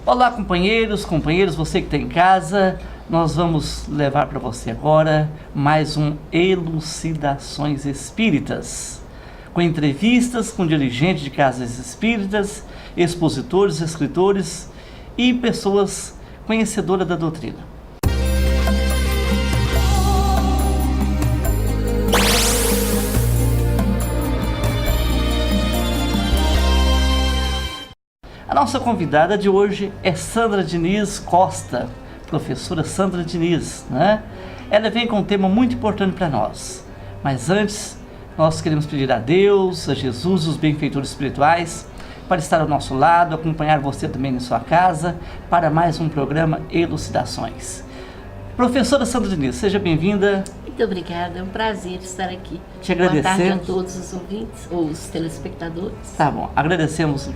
Olá, companheiros, você que está em casa, nós vamos levar para você agora mais um Elucidações Espíritas, com entrevistas com dirigentes de casas espíritas, expositores, escritores e pessoas conhecedoras da doutrina. A nossa convidada de hoje é Sandra Diniz Costa, professora Sandra Diniz, né? Ela vem com um tema muito importante para nós, mas antes nós queremos pedir a Deus, a Jesus, os benfeitores espirituais, para estar ao nosso lado, acompanhar você também em sua casa, para mais um programa Elucidações. Professora Sandra Diniz, seja bem-vinda. Muito obrigada, é um prazer estar aqui. Te agradecemos. Boa tarde a todos os ouvintes, ou os telespectadores. Tá bom, agradecemos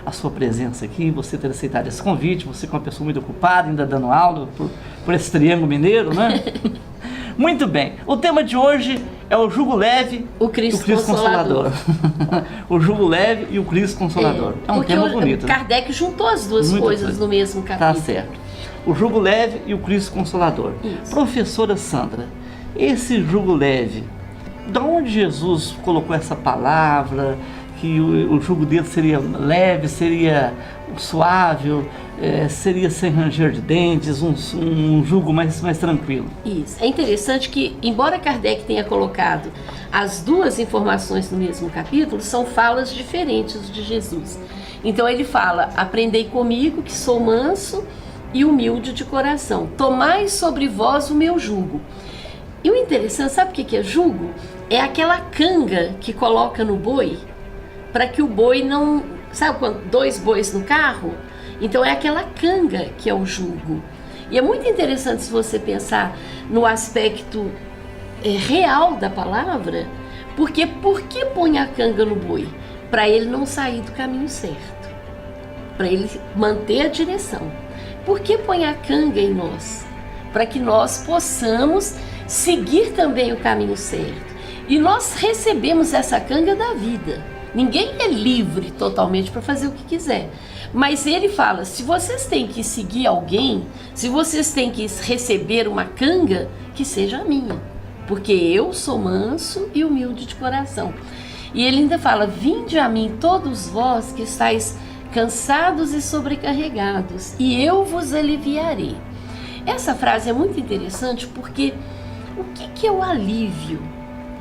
a sua presença aqui, você ter aceitado esse convite, você que é uma pessoa muito ocupada, ainda dando aula por esse triângulo mineiro, né? Muito bem, o tema de hoje é o jugo leve o Cristo Consolador. O jugo leve e o Cristo Consolador. É um tema bonito. Kardec juntou as duas coisas no mesmo capítulo. Tá certo. O jugo leve e o Cristo Consolador. Isso. Professora Sandra, esse jugo leve, de onde Jesus colocou essa palavra, que o jugo dele seria leve, seria suave, seria sem ranger de dentes, um jugo mais tranquilo? Isso. É interessante que, embora Kardec tenha colocado as duas informações no mesmo capítulo, são falas diferentes de Jesus. Então ele fala: aprendei comigo que sou manso e humilde de coração, tomai sobre vós o meu jugo. E o interessante, sabe o que é jugo? É aquela canga que coloca no boi, para que o boi não... Sabe quando 2 bois no carro? Então é aquela canga que é o jugo. E é muito interessante se você pensar no aspecto real da palavra, porque por que põe a canga no boi? Para ele não sair do caminho certo, para ele manter a direção. Por que põe a canga em nós? Para que nós possamos seguir também o caminho certo. E nós recebemos essa canga da vida. Ninguém é livre totalmente para fazer o que quiser. Mas ele fala, se vocês têm que seguir alguém, se vocês têm que receber uma canga, que seja a minha. Porque eu sou manso e humilde de coração. E ele ainda fala, vinde a mim todos vós que estáis cansados e sobrecarregados, e eu vos aliviarei. Essa frase é muito interessante porque o que é o alívio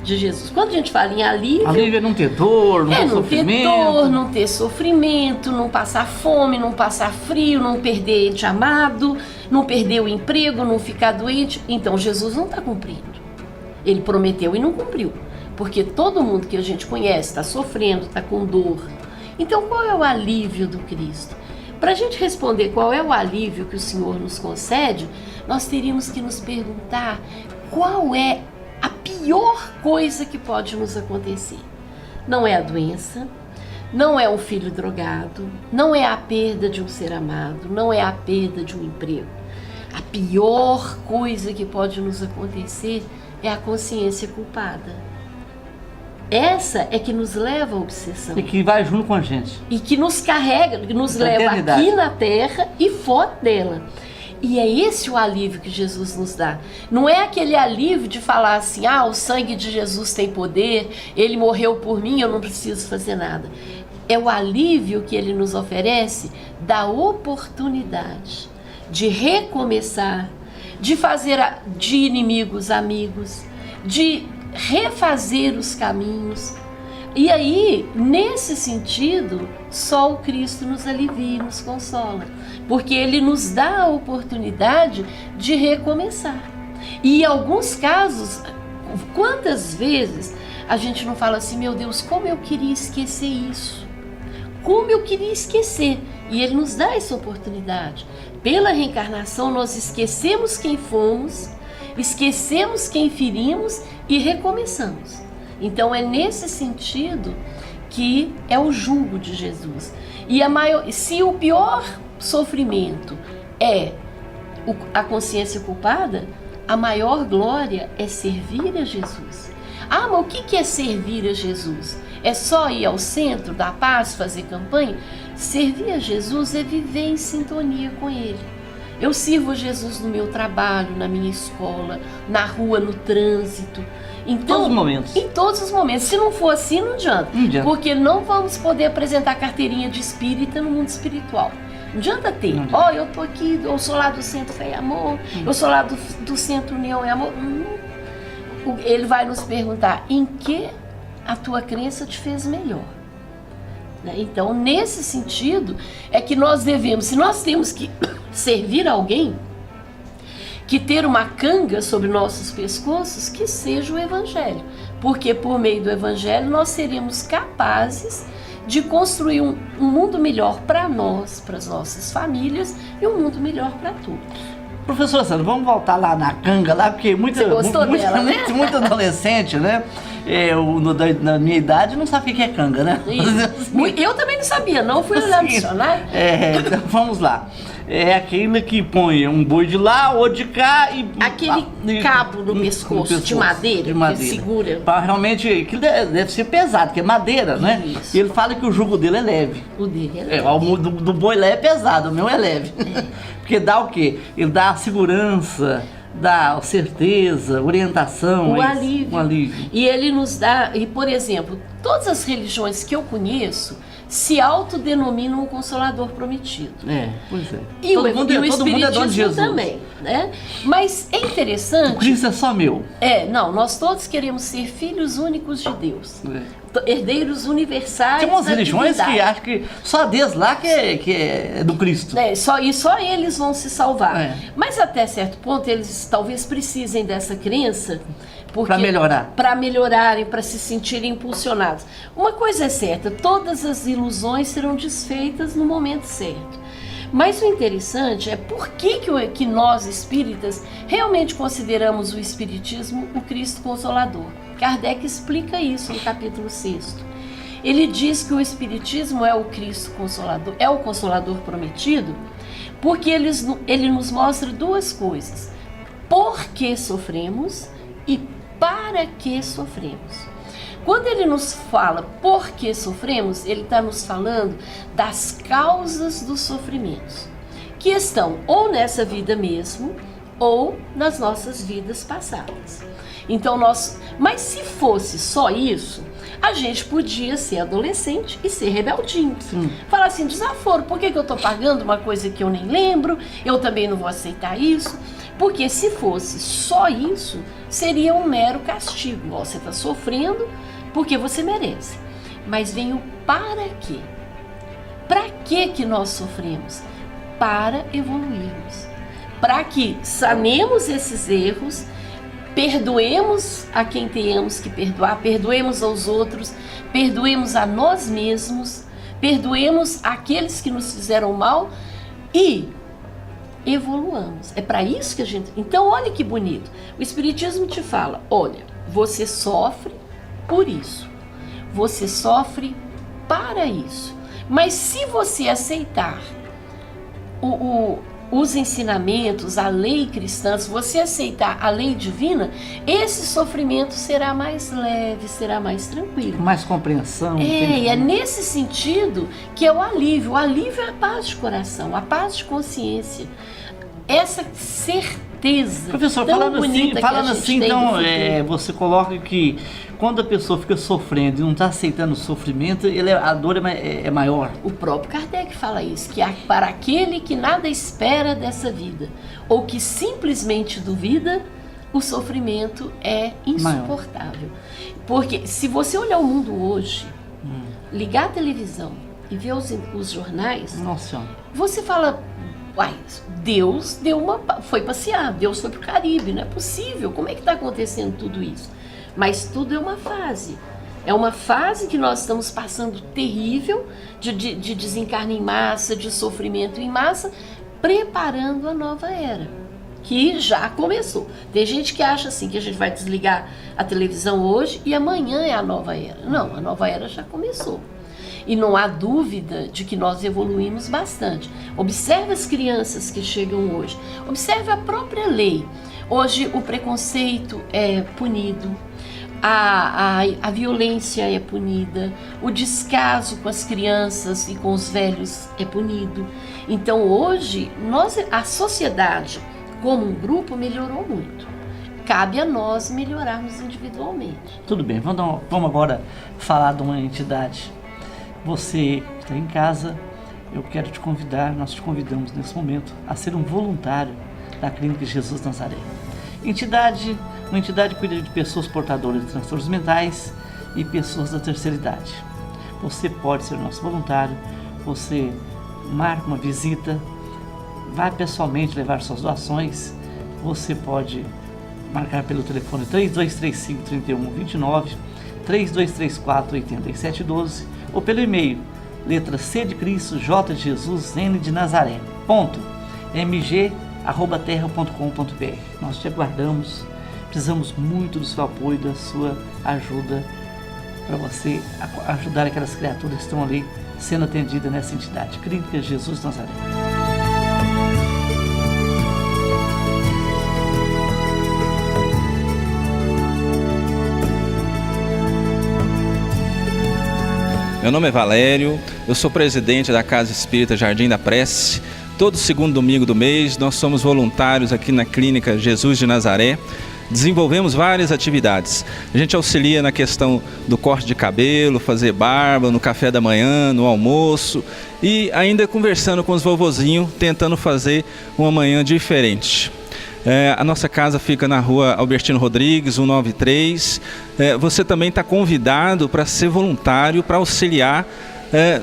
de Jesus? Quando a gente fala em alívio... Alívio é não ter dor, não ter sofrimento. Não ter dor, não ter sofrimento, não passar fome, não passar frio, não perder ente amado, não perder o emprego, não ficar doente. Então Jesus não está cumprindo. Ele prometeu e não cumpriu. Porque todo mundo que a gente conhece está sofrendo, está com dor. Então qual é o alívio do Cristo? Para a gente responder qual é o alívio que o Senhor nos concede, nós teríamos que nos perguntar qual é a pior coisa que pode nos acontecer. Não é a doença, não é um filho drogado, não é a perda de um ser amado, não é a perda de um emprego. A pior coisa que pode nos acontecer é a consciência culpada. Essa é que nos leva à obsessão. E que vai junto com a gente. E que nos carrega, que nos leva aqui na terra e fora dela. E é esse o alívio que Jesus nos dá. Não é aquele alívio de falar assim, o sangue de Jesus tem poder, ele morreu por mim, eu não preciso fazer nada. É o alívio que ele nos oferece da oportunidade de recomeçar, de fazer de inimigos amigos, de refazer os caminhos. E aí, nesse sentido, só o Cristo nos alivia e nos consola, porque ele nos dá a oportunidade de recomeçar. E em alguns casos, quantas vezes a gente não fala assim, meu Deus, como eu queria esquecer isso, como eu queria esquecer, e ele nos dá essa oportunidade. Pela reencarnação nós esquecemos quem fomos, esquecemos quem ferimos e recomeçamos. Então é nesse sentido que é o jugo de Jesus. E se o pior sofrimento é a consciência culpada, a maior glória é servir a Jesus. Mas o que é servir a Jesus? É só ir ao centro da paz, fazer campanha? servir a Jesus é viver em sintonia com Ele. Eu sirvo a Jesus no meu trabalho, na minha escola, na rua, no trânsito. Então, todos os momentos. Em todos os momentos. Se não for assim, não adianta. Não adianta. Porque não vamos poder apresentar carteirinha de espírita no mundo espiritual. Não adianta ter. Ó, eu tô aqui, eu sou lá do Centro Fé e Amor, eu sou lá do Centro União e Amor. Ele vai nos perguntar em que a tua crença te fez melhor. Então, nesse sentido, é que nós devemos, se nós temos que servir alguém, que ter uma canga sobre nossos pescoços, que seja o Evangelho. Porque por meio do Evangelho nós seremos capazes de construir um mundo melhor para nós, para as nossas famílias, e um mundo melhor para todos. Professora Sandra, vamos voltar lá na canga, lá, porque Você gostou dela, né? muito adolescente, né? Na minha idade não sabia o que é canga, né? Eu também não sabia, não fui olhar no dicionário. Então vamos lá. É aquele que põe um boi de lá ou de cá e... Aquele cabo no pescoço de madeira, que segura. Realmente, aquilo deve ser pesado, porque é madeira, né? Isso. E ele fala que o jugo dele é leve. O dele é leve. O do boi lá é pesado, o meu é leve. Porque dá o quê? Ele dá a segurança, dá certeza, orientação. O alívio. Um alívio. E ele nos dá, e por exemplo, todas as religiões que eu conheço se autodenominam o Consolador Prometido. Pois é. E todo o mundo é Espiritismo dono de Jesus também, né? Mas é interessante... O Cristo é só meu. Não, nós todos queremos ser filhos únicos de Deus. Herdeiros universais. Tem umas da religiões divindade. que acham que só Deus lá que é do Cristo. Só eles vão se salvar. Mas até certo ponto eles talvez precisem dessa crença para melhorar. Para melhorarem, para se sentirem impulsionados. Uma coisa é certa, todas as ilusões serão desfeitas no momento certo. Mas o interessante é por que nós espíritas realmente consideramos o Espiritismo o Cristo Consolador. Kardec explica isso no capítulo 6º. Ele diz que o Espiritismo é o Cristo Consolador, é o Consolador Prometido, porque ele nos mostra duas coisas: por que sofremos e para que sofremos. Quando ele nos fala por que sofremos, ele está nos falando das causas dos sofrimentos, que estão ou nessa vida mesmo, ou nas nossas vidas passadas. Então mas se fosse só isso, a gente podia ser adolescente e ser rebeldinho. Falar assim, desaforo, por que eu estou pagando uma coisa que eu nem lembro? Eu também não vou aceitar isso. Porque se fosse só isso, seria um mero castigo. Você está sofrendo porque você merece. Mas vem o para quê? Para que nós sofremos? Para evoluirmos. Para que sanemos esses erros, perdoemos a quem tenhamos que perdoar, perdoemos aos outros, perdoemos a nós mesmos, perdoemos aqueles que nos fizeram mal e evoluamos. É para isso que a gente... Então, olha que bonito. O Espiritismo te fala, olha, você sofre por isso. Você sofre para isso. Mas se você aceitar os ensinamentos, a lei cristã, se você aceitar a lei divina, esse sofrimento será mais leve, será mais tranquilo. Mais compreensão. E é nesse sentido que é o alívio. O alívio é a paz de coração, a paz de consciência. Essa certeza. Professor, falando assim, então, você coloca que quando a pessoa fica sofrendo e não está aceitando o sofrimento, a dor é maior. O próprio Kardec fala isso, que para aquele que nada espera dessa vida, ou que simplesmente duvida, o sofrimento é insuportável. Maior. Porque se você olhar o mundo hoje, ligar a televisão e ver os jornais, nossa, você fala... Uai, Deus foi passear, Deus foi para o Caribe, não é possível, como é que está acontecendo tudo isso? Mas tudo é uma fase, que nós estamos passando terrível, de desencarne em massa, de sofrimento em massa, preparando a nova era, que já começou. Tem gente que acha assim, que a gente vai desligar a televisão hoje e amanhã é a nova era. Não, a nova era já começou. E não há dúvida de que nós evoluímos bastante. Observe as crianças que chegam hoje. Observe a própria lei. Hoje o preconceito é punido. a violência é punida, o descaso com as crianças e com os velhos é punido. Então hoje, a sociedade como um grupo melhorou muito. Cabe a nós melhorarmos individualmente. Tudo bem, vamos agora falar de uma entidade. Você que está em casa, eu quero te convidar, nós te convidamos nesse momento a ser um voluntário da Clínica Jesus Nazaré. Uma entidade que cuida de pessoas portadoras de transtornos mentais e pessoas da terceira idade. Você pode ser nosso voluntário, você marca uma visita, vai pessoalmente levar suas doações, você pode marcar pelo telefone 3235-3129, 3234-8712 ou pelo e-mail letra C de Cristo, J de Jesus, N de Nazaré, mg@terra.com.br. Nós te aguardamos, precisamos muito do seu apoio, da sua ajuda para você ajudar aquelas criaturas que estão ali sendo atendidas nessa entidade, Clínica Jesus Nazaré. Meu nome é Valério, eu sou presidente da Casa Espírita Jardim da Prece. Todo segundo domingo do mês nós somos voluntários aqui na Clínica Jesus de Nazaré. Desenvolvemos várias atividades. A gente auxilia na questão do corte de cabelo, fazer barba, no café da manhã, no almoço e ainda conversando com os vovozinhos, tentando fazer uma manhã diferente. A nossa casa fica na rua Albertino Rodrigues, 193. Você também está convidado para ser voluntário, para auxiliar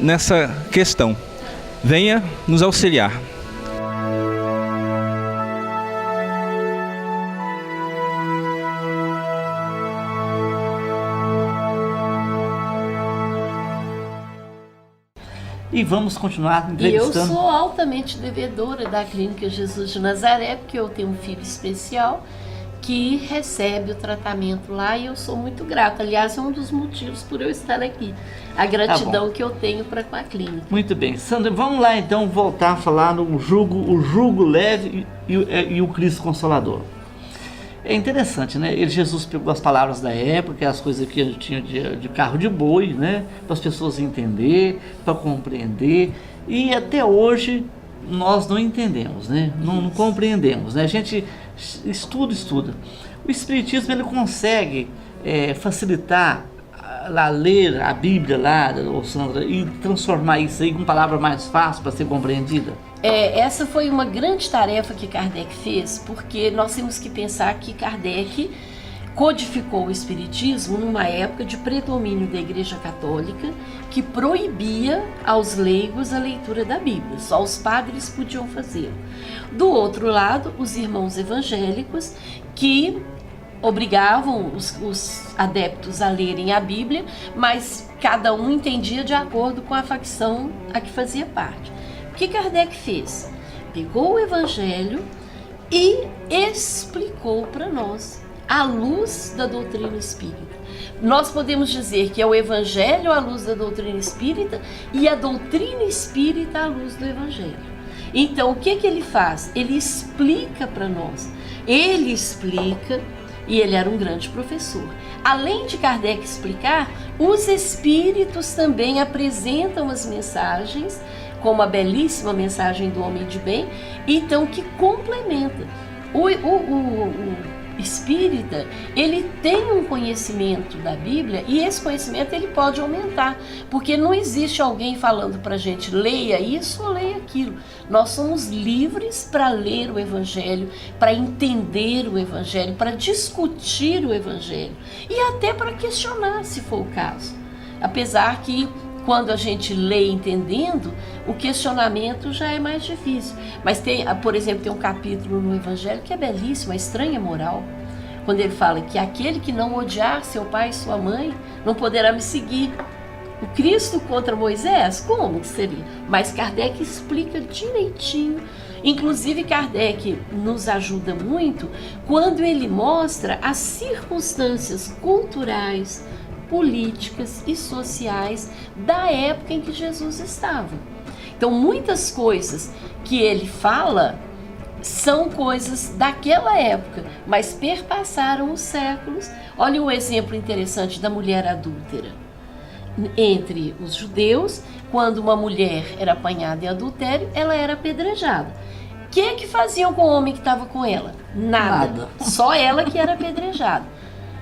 nessa questão. Venha nos auxiliar. E vamos continuar entrevistando. E eu sou altamente devedora da Clínica Jesus de Nazaré, porque eu tenho um filho especial que recebe o tratamento lá e eu sou muito grata. Aliás, é um dos motivos por eu estar aqui. A gratidão que eu tenho para com a clínica. Muito bem. Sandra, vamos lá então voltar a falar no jugo leve e o Cristo Consolador. É interessante, né? Jesus pegou as palavras da época, as coisas que a gente tinha de carro de boi, né? Para as pessoas entender, para compreender. E até hoje nós não entendemos, né? Não compreendemos, né? A gente estuda. O Espiritismo ele consegue facilitar ler a Bíblia lá, Sandra, e transformar isso aí em palavra mais fácil para ser compreendida? Essa foi uma grande tarefa que Kardec fez, porque nós temos que pensar que Kardec codificou o Espiritismo numa época de predomínio da Igreja Católica, que proibia aos leigos a leitura da Bíblia, só os padres podiam fazer. Do outro lado, os irmãos evangélicos, que obrigavam os adeptos a lerem a Bíblia, mas cada um entendia de acordo com a facção a que fazia parte. O que Kardec fez? Pegou o Evangelho e explicou para nós à luz da doutrina espírita. Nós podemos dizer que é o Evangelho à luz da doutrina espírita e a doutrina espírita à luz do Evangelho. Então, o que ele faz? Ele explica para nós. Ele explica, e ele era um grande professor. Além de Kardec explicar, os espíritos também apresentam as mensagens, como a belíssima mensagem do homem de bem, então que complementa. O espírita, ele tem um conhecimento da Bíblia e esse conhecimento ele pode aumentar, porque não existe alguém falando para a gente leia isso ou leia aquilo. Nós somos livres para ler o Evangelho, para entender o Evangelho, para discutir o Evangelho e até para questionar, se for o caso. Apesar que quando a gente lê entendendo, o questionamento já é mais difícil. Mas tem, por exemplo, tem um capítulo no Evangelho que é belíssimo, a estranha moral, quando ele fala que aquele que não odiar seu pai e sua mãe não poderá me seguir. O Cristo contra Moisés? Como que seria? Mas Kardec explica direitinho. Inclusive Kardec nos ajuda muito quando ele mostra as circunstâncias culturais, políticas e sociais da época em que Jesus estava. Então, muitas coisas que ele fala são coisas daquela época, mas perpassaram os séculos. Olha um exemplo interessante da mulher adúltera. Entre os judeus, quando uma mulher era apanhada em adultério, ela era apedrejada. O que faziam com o homem que estava com ela? Nada. Só ela que era apedrejada.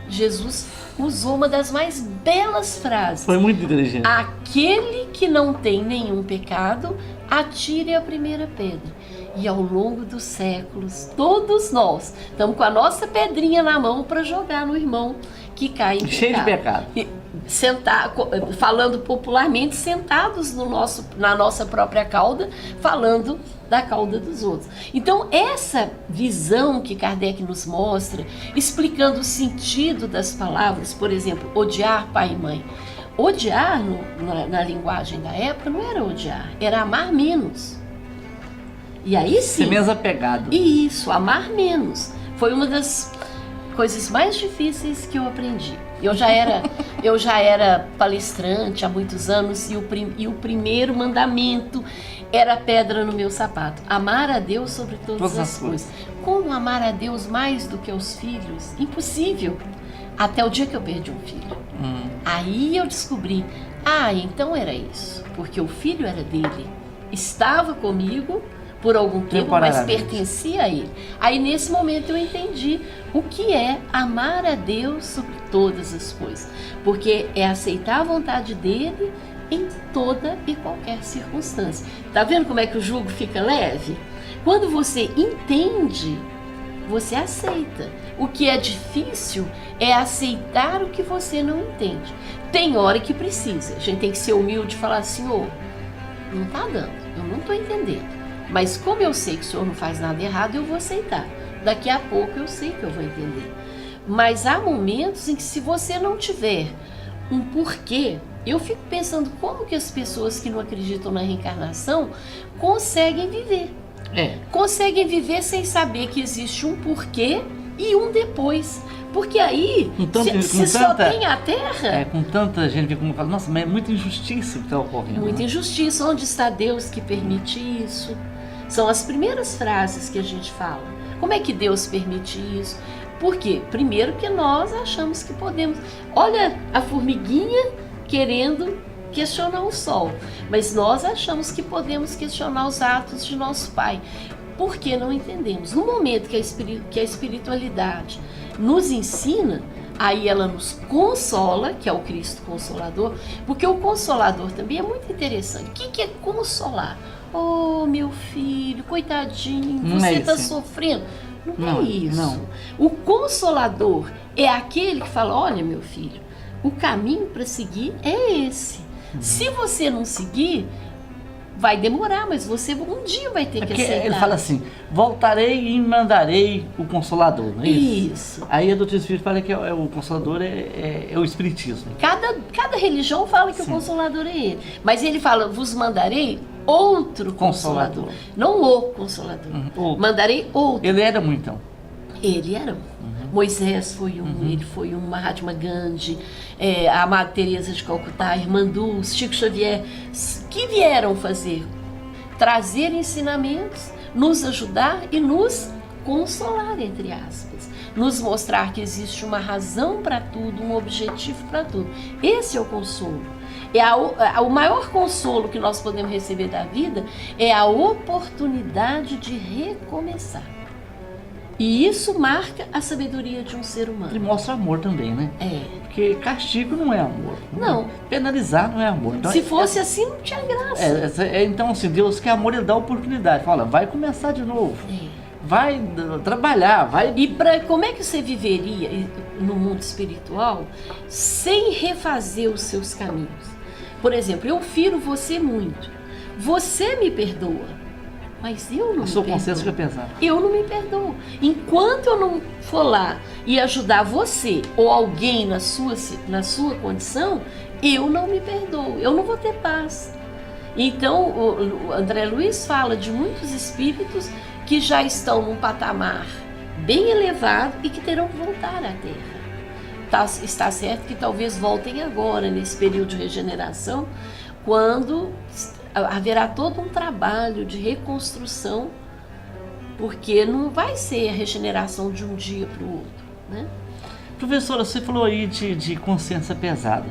Jesus usou uma das mais belas frases. Foi muito inteligente. Aquele que não tem nenhum pecado, atire a primeira pedra. E ao longo dos séculos, todos nós estamos com a nossa pedrinha na mão para jogar no irmão que cai em cheio de pecado. Falando popularmente, sentados na nossa própria cauda, falando da cauda dos outros. Então, essa visão que Kardec nos mostra, explicando o sentido das palavras, por exemplo, odiar pai e mãe. Odiar, na linguagem da época, não era odiar, era amar menos. E aí sim. Ser menos apegado. Isso, amar menos. Foi uma das coisas mais difíceis que eu aprendi. Eu já era palestrante há muitos anos e o primeiro mandamento era pedra no meu sapato. Amar a Deus sobre todas as coisas. Como amar a Deus mais do que os filhos? Impossível. Até o dia que eu perdi um filho. Aí eu descobri, então era isso. Porque o filho era dele. Estava comigo por algum tempo, mas pertencia a ele. Aí nesse momento eu entendi o que é amar a Deus sobre todas as coisas. Porque é aceitar a vontade dele em toda e qualquer circunstância. Tá vendo como é que o jugo fica leve? Quando você entende, você aceita. O que é difícil é aceitar o que você não entende. Tem hora que precisa. A gente tem que ser humilde e falar assim, não tá dando, eu não tô entendendo. Mas como eu sei que o senhor não faz nada errado, eu vou aceitar. Daqui a pouco eu sei que eu vou entender. Mas há momentos em que se você não tiver um porquê, eu fico pensando como que as pessoas que não acreditam na reencarnação conseguem viver. Conseguem viver sem saber que existe um porquê e um depois. Porque aí, se só tem a Terra... com tanta gente que fala, nossa, mas é muita injustiça que está ocorrendo. Muita injustiça. Onde está Deus que permite isso? São as primeiras frases que a gente fala. Como é que Deus permite isso? Por quê? Primeiro que nós achamos que podemos. Olha a formiguinha querendo questionar o sol. Mas nós achamos que podemos questionar os atos de nosso Pai. Por que não entendemos? No momento que a espiritualidade nos ensina, aí ela nos consola, que é o Cristo Consolador, porque o Consolador também é muito interessante. O que é consolar? Oh, meu filho, coitadinho, você está sofrendo. Não é isso. Não. O Consolador é aquele que fala, olha, meu filho, o caminho para seguir é esse. Se você não seguir, vai demorar, mas você um dia vai ter que aceitar. Ele fala assim, voltarei e mandarei o Consolador, não é isso? Isso. Aí a doutrina espírita fala que o Consolador é o Espiritismo. Cada religião fala que o Consolador é ele. Mas ele fala, vos mandarei outro Consolador. Não o Consolador. Mandarei outro. Ele era um, então? Ele era um. Moisés foi um, ele foi um, Mahatma Gandhi, a Amada Teresa de Calcutá, a Irmã Dulce, Chico Xavier, que vieram fazer? Trazer ensinamentos, nos ajudar e nos consolar, entre aspas. Nos mostrar que existe uma razão para tudo, um objetivo para tudo. Esse é o consolo. O maior consolo que nós podemos receber da vida é a oportunidade de recomeçar. E isso marca a sabedoria de um ser humano. E mostra amor também, né? Porque castigo não é amor. Não. Penalizar não é amor. Então, se fosse assim, não tinha graça. Então, assim, Deus quer amor, Ele dá oportunidade. Fala, vai começar de novo. Vai trabalhar, vai... E como é que você viveria no mundo espiritual sem refazer os seus caminhos? Por exemplo, eu firo você muito. Você me perdoa. Mas eu não me perdoo. Consciência fica pesado. Eu não me perdoo. Enquanto eu não for lá e ajudar você ou alguém na sua condição, eu não me perdoo. Eu não vou ter paz. Então, o André Luiz fala de muitos espíritos que já estão num patamar bem elevado e que terão que voltar à Terra. Está certo que talvez voltem agora, nesse período de regeneração, quando haverá todo um trabalho de reconstrução porque não vai ser a regeneração de um dia para o outro, né? Professora, você falou aí de consciência pesada.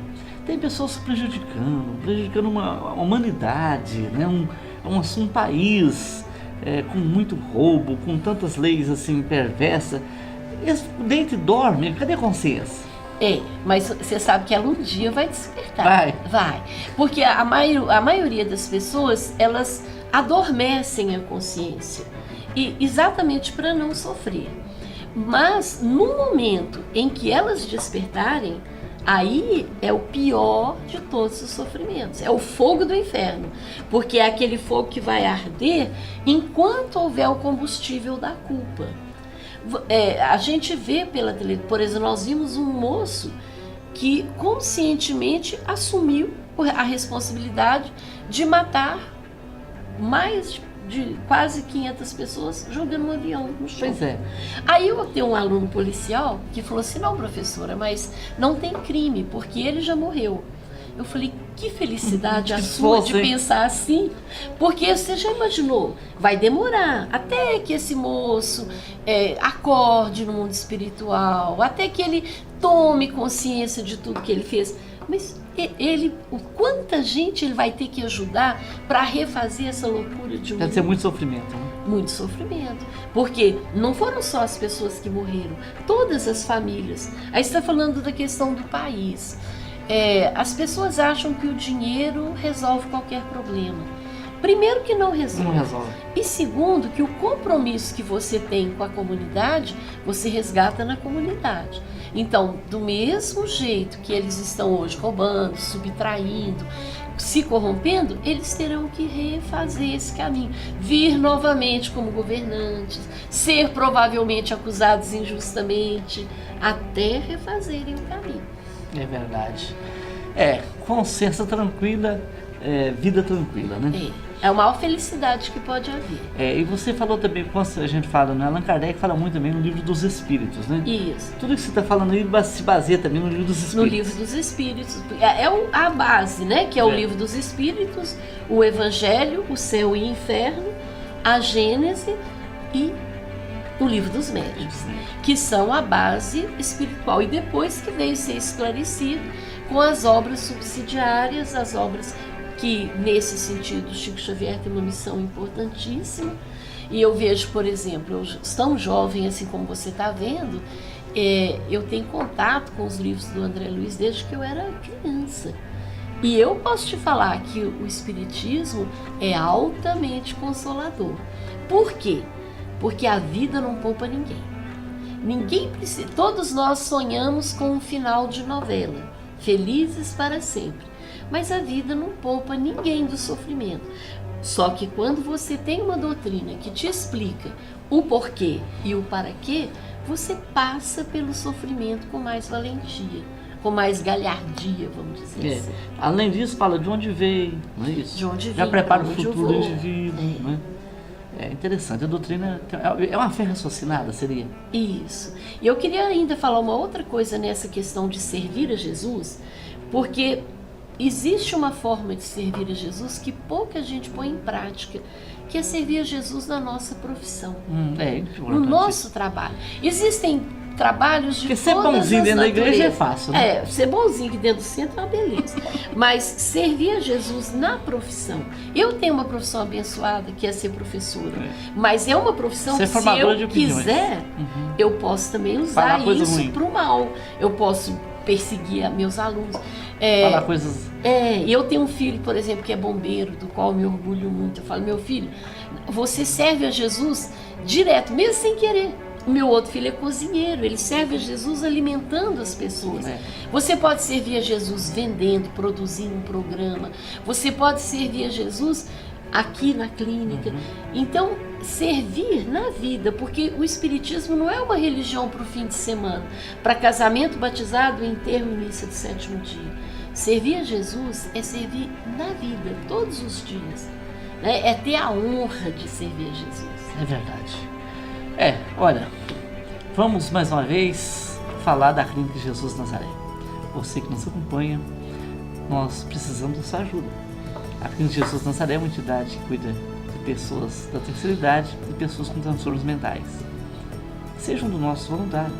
Tem pessoas prejudicando uma humanidade, né? um país com muito roubo, com tantas leis assim perversas. Esse dente dorme, cadê a consciência? Mas você sabe que ela um dia vai despertar. Vai. Porque a maioria das pessoas, elas adormecem a consciência. E exatamente para não sofrer. Mas no momento em que elas despertarem, aí é o pior de todos os sofrimentos. É o fogo do inferno. Porque é aquele fogo que vai arder enquanto houver o combustível da culpa. A gente vê pela televisão, por exemplo, nós vimos um moço que conscientemente assumiu a responsabilidade de matar mais de quase 500 pessoas jogando um avião no chão. Pois é. Aí eu tenho um aluno policial que falou assim, não, professora, mas não tem crime, porque ele já morreu. Eu falei, que felicidade a sua de pensar assim, porque você já imaginou, vai demorar até que esse moço acorde no mundo espiritual, até que ele tome consciência de tudo que ele fez. Mas quanta gente ele vai ter que ajudar para refazer essa loucura de um Deve ser muito sofrimento, né? Muito sofrimento, porque não foram só as pessoas que morreram, todas as famílias. Aí você está falando da questão do país. As pessoas acham que o dinheiro resolve qualquer problema. Primeiro que não resolve. E segundo, que o compromisso que você tem com a comunidade, você resgata na comunidade. Então, do mesmo jeito que eles estão hoje roubando, subtraindo, se corrompendo, eles terão que refazer esse caminho. Vir novamente como governantes, ser provavelmente acusados injustamente, até refazerem o caminho. É verdade. Consciência tranquila, vida tranquila, né? É a maior felicidade que pode haver. E você falou também, quando a gente fala, né? Allan Kardec fala muito também no Livro dos Espíritos, né? Isso. Tudo que você está falando aí se baseia também no Livro dos Espíritos. No Livro dos Espíritos. A base, né? Que é o Livro dos Espíritos, o Evangelho, o Céu e o Inferno, a Gênese e o Livro dos Médiuns, que são a base espiritual. E depois que veio ser esclarecido com as obras subsidiárias, as obras que, nesse sentido, Chico Xavier tem uma missão importantíssima. E eu vejo, por exemplo, eu tão jovem assim como você está vendo, eu tenho contato com os livros do André Luiz desde que eu era criança. E eu posso te falar que o Espiritismo é altamente consolador. Por quê? Porque a vida não poupa ninguém. Ninguém precisa. Todos nós sonhamos com um final de novela, felizes para sempre. Mas a vida não poupa ninguém do sofrimento. Só que quando você tem uma doutrina que te explica o porquê e o para quê, você passa pelo sofrimento com mais valentia, com mais galhardia, vamos dizer assim. Além disso, fala de onde veio, não é isso? De onde já vim, prepara o futuro do indivíduo, né? É interessante, a doutrina é uma fé raciocinada, seria? Isso. E eu queria ainda falar uma outra coisa nessa questão de servir a Jesus, porque existe uma forma de servir a Jesus que pouca gente põe em prática, que é servir a Jesus na nossa profissão, no nosso trabalho. Existem trabalhos de porque todas ser bonzinho dentro da igreja é fácil, né? Ser bonzinho aqui dentro do centro é uma beleza. Mas servir a Jesus na profissão. Eu tenho uma profissão abençoada que é ser professora. Mas é uma profissão que, se eu quiser, eu posso também usar isso para o mal. Eu posso perseguir meus alunos. Falar coisas... eu tenho um filho, por exemplo, que é bombeiro, do qual eu me orgulho muito. Eu falo, meu filho, você serve a Jesus direto, mesmo sem querer. O meu outro filho é cozinheiro, ele serve a Jesus alimentando as pessoas. Você pode servir a Jesus vendendo, produzindo um programa. Você pode servir a Jesus aqui na clínica. Então, servir na vida, porque o Espiritismo não é uma religião para o fim de semana, para casamento, batizado, enterro e missa de sétimo dia. Servir a Jesus é servir na vida, todos os dias. É ter a honra de servir a Jesus. É verdade. Olha, vamos mais uma vez falar da Clínica Jesus Nazaré. Você que nos acompanha, nós precisamos da sua ajuda. A Clínica Jesus Nazaré é uma entidade que cuida de pessoas da terceira idade e pessoas com transtornos mentais. Seja um dos nossos voluntários.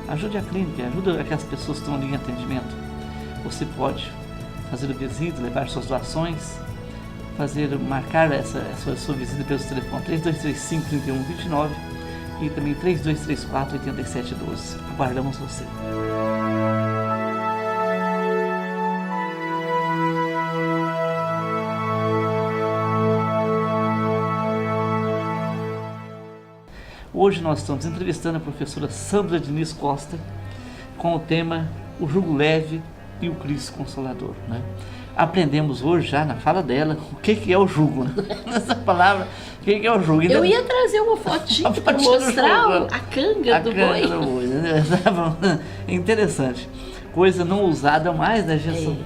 Ajude a clínica, ajude aquelas pessoas que estão ali em atendimento. Você pode fazer a visita, levar suas doações, marcar essa sua visita pelos telefones 3235-3129 e também 3234-8712. Aguardamos você. Hoje nós estamos entrevistando a professora Sandra Diniz Costa com o tema O Jugo Leve e o Cristo Consolador, né? Aprendemos hoje já na fala dela o que é o jugo, né? Nessa palavra, o que é o jugo. Eu ia trazer uma fotinha para mostrar a canga do boi. Né? Interessante. Coisa não usada mais, né, Gerson?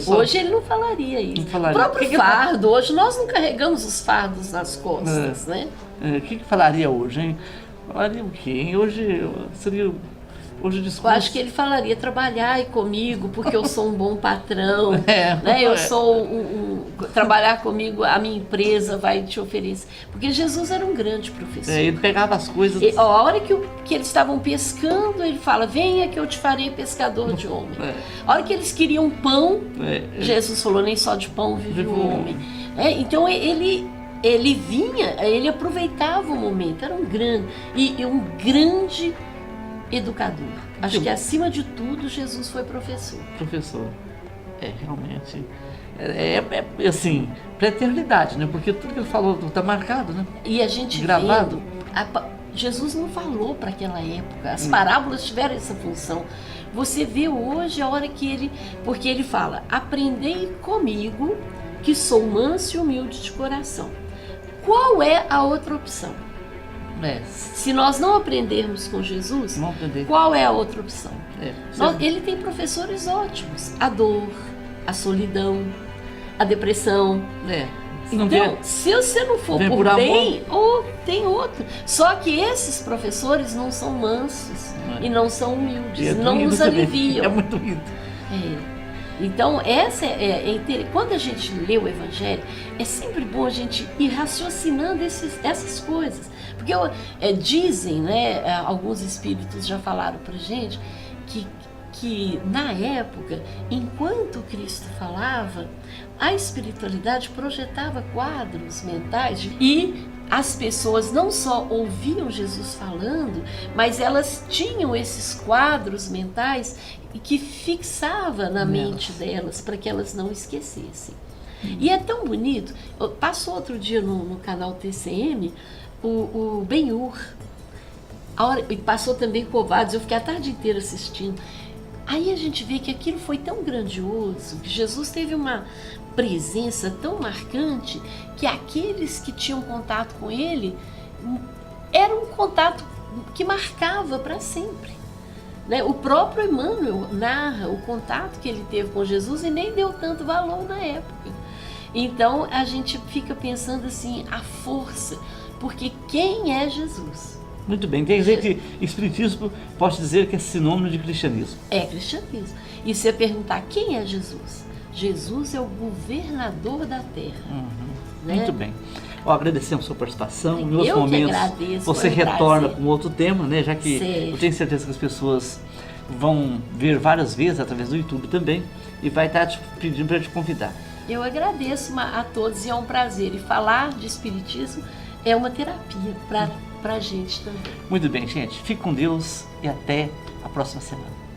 Hoje ele não falaria isso. O próprio fardo, hoje nós não carregamos os fardos nas costas, né? O que falaria hoje, hein? Falaria o quê, hein? Hoje seria... Hoje o discurso... Eu acho que ele falaria, trabalhai comigo, porque eu sou um bom patrão, né? Eu sou trabalhar comigo, a minha empresa vai te oferecer. Porque Jesus era um grande professor. Ele pegava as coisas... A hora que eles estavam pescando, ele fala, venha que eu te farei pescador de homem. A hora que eles queriam pão, Jesus falou, nem só de pão vive o homem. Então ele vinha, ele aproveitava o momento, era um grande grande educador. Acho que acima de tudo Jesus foi professor. Realmente. Assim, pra eternidade, né? Porque tudo que ele falou está marcado, né? E a gente gravado. Jesus não falou para aquela época. As parábolas tiveram essa função. Você vê hoje a hora que porque ele fala, aprendei comigo que sou manso e humilde de coração. Qual é a outra opção? Se nós não aprendermos com Jesus, qual é a outra opção? Ele tem professores ótimos. A dor, a solidão, a depressão. Então, se você não for por bem, tem outro. Só que esses professores não são mansos e não são humildes, não nos aliviam. É muito lindo. Então, quando a gente lê o Evangelho, é sempre bom a gente ir raciocinando essas coisas. Porque dizem, né, alguns espíritos já falaram pra gente, que na época, enquanto Cristo falava, a espiritualidade projetava quadros mentais e as pessoas não só ouviam Jesus falando, mas elas tinham esses quadros mentais que fixava na mente delas para que elas não esquecessem. E é tão bonito. Passou outro dia no canal TCM o Ben-Hur. E passou também Covardes. Eu fiquei a tarde inteira assistindo. Aí a gente vê que aquilo foi tão grandioso, que Jesus teve uma presença tão marcante, que aqueles que tinham contato com ele era um contato que marcava para sempre. Né? O próprio Emmanuel narra o contato que ele teve com Jesus e nem deu tanto valor na época. Então a gente fica pensando assim, a força, porque quem é Jesus? Muito bem, quer dizer que Espiritismo pode dizer que é sinônimo de cristianismo. É cristianismo. E se eu perguntar quem é Jesus? Jesus é o governador da terra. Né? Muito bem. Agradecemos a sua participação. Em outros eu momentos agradeço, você retorna com outro tema, né? Já que eu tenho certeza que as pessoas vão ver várias vezes através do YouTube também e vai estar te pedindo para te convidar. Eu agradeço a todos e é um prazer. E falar de Espiritismo é uma terapia para a gente também. Muito bem, gente. Fique com Deus e até a próxima semana.